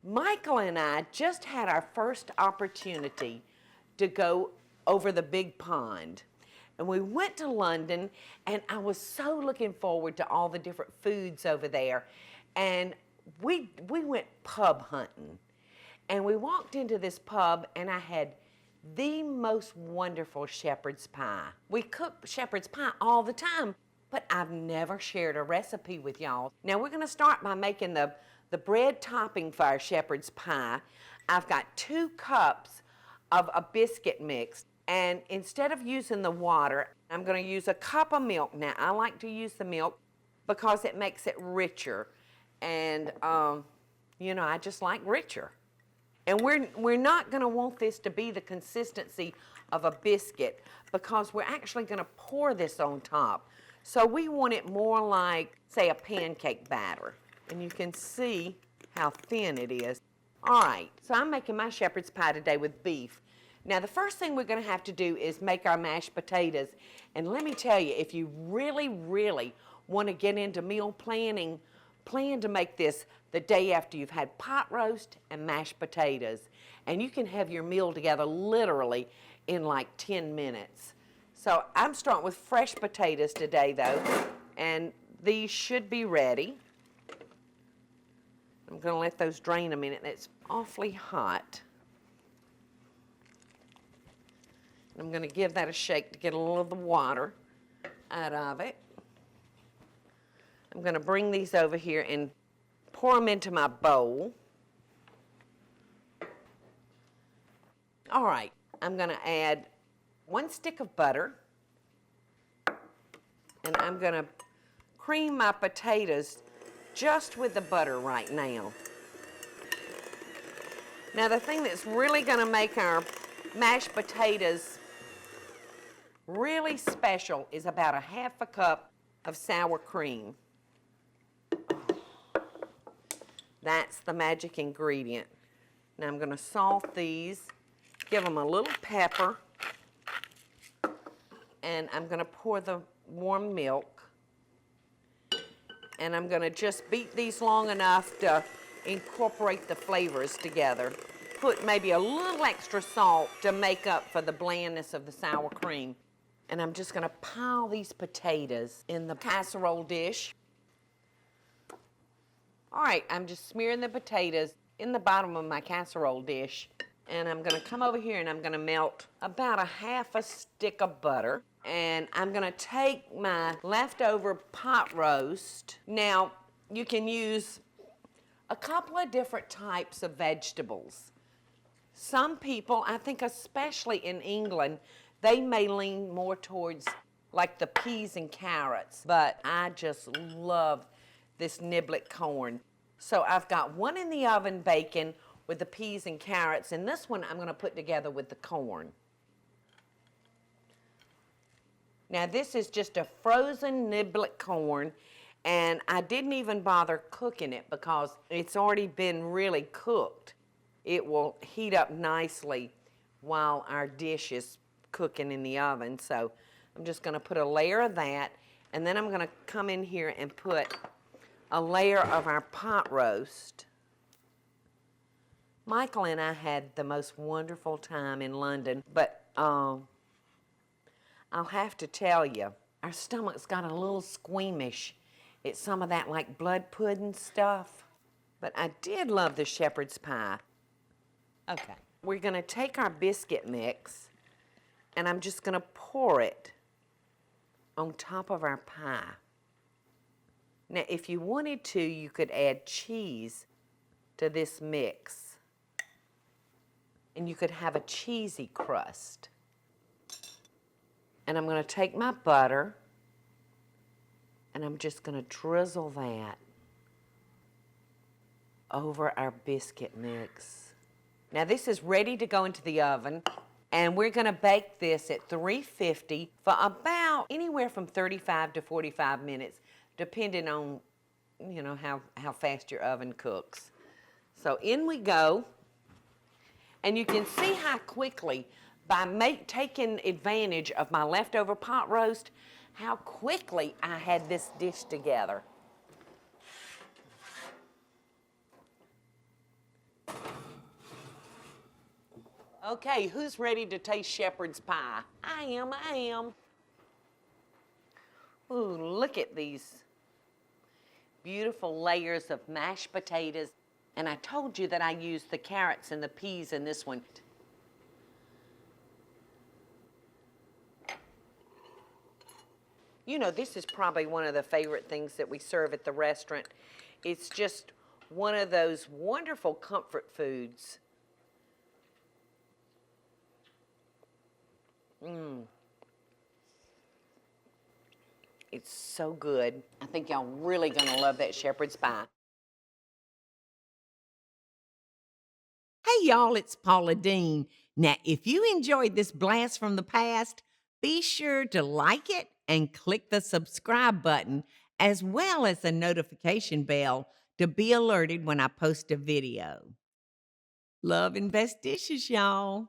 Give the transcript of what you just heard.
Michael and I just had our first opportunity to go over the big pond. And we went to London, and I was so looking forward to all the different foods over there. And we went pub hunting. And we walked into this pub, and I had the most wonderful shepherd's pie. We cook shepherd's pie all the time, but I've never shared a recipe with y'all. Now we're gonna start by making the bread topping for our shepherd's pie. I've got 2 cups of a biscuit mix, and instead of using the water, I'm gonna use a cup of milk. Now I like to use the milk because it makes it richer, and you know, I just like richer. And we're not gonna want this to be the consistency of a biscuit because we're actually gonna pour this on top. So we want it more like, say, a pancake batter. And you can see how thin it is. All right, so I'm making my shepherd's pie today with beef. Now the first thing we're gonna have to do is make our mashed potatoes. And let me tell you, if you really, really wanna get into meal planning, plan to make this the day after you've had pot roast and mashed potatoes. And you can have your meal together literally in like 10 minutes. So I'm starting with fresh potatoes today though, and these should be ready. I'm gonna let those drain a minute. It's awfully hot. I'm gonna give that a shake to get a little of the water out of it. I'm gonna bring these over here and pour them into my bowl. All right, I'm gonna add 1 stick of butter, and I'm gonna cream my potatoes just with the butter right now. Now the thing that's really gonna make our mashed potatoes really special is about 1/2 cup of sour cream. That's the magic ingredient. Now I'm gonna salt these, give them a little pepper, and I'm gonna pour the warm milk. And I'm gonna just beat these long enough to incorporate the flavors together. Put maybe a little extra salt to make up for the blandness of the sour cream. And I'm just gonna pile these potatoes in the casserole dish. All right, I'm just smearing the potatoes in the bottom of my casserole dish. And I'm gonna come over here and I'm gonna melt about 1/2 stick of butter. And I'm gonna take my leftover pot roast. Now, you can use a couple of different types of vegetables. Some people, I think especially in England, they may lean more towards like the peas and carrots, but I just love this niblet corn. So I've got one in the oven baking with the peas and carrots, and this one I'm gonna put together with the corn. Now this is just a frozen niblet corn, and I didn't even bother cooking it because it's already been really cooked. It will heat up nicely while our dish is cooking in the oven. So I'm just gonna put a layer of that, and then I'm gonna come in here and put a layer of our pot roast. Michael and I had the most wonderful time in London, but I'll have to tell you, our stomachs got a little squeamish. It's some of that like blood pudding stuff. But I did love the shepherd's pie. Okay, we're gonna take our biscuit mix, and I'm just gonna pour it on top of our pie. Now, if you wanted to, you could add cheese to this mix, and you could have a cheesy crust. And I'm gonna take my butter, and I'm just gonna drizzle that over our biscuit mix. Now this is ready to go into the oven, and we're gonna bake this at 350 for about anywhere from 35 to 45 minutes, depending on, you know, how fast your oven cooks. So in we go, and you can see how quickly, by taking advantage of my leftover pot roast, how quickly I had this dish together. Okay, who's ready to taste shepherd's pie? I am. Ooh, look at these beautiful layers of mashed potatoes. And I told you that I used the carrots and the peas in this one. You know, this is probably one of the favorite things that we serve at the restaurant. It's just one of those wonderful comfort foods. It's so good. I think y'all really gonna love that shepherd's pie. Hey y'all, it's Paula Deen. Now, if you enjoyed this blast from the past, be sure to like it and click the subscribe button, as well as the notification bell to be alerted when I post a video. Love and best dishes, y'all.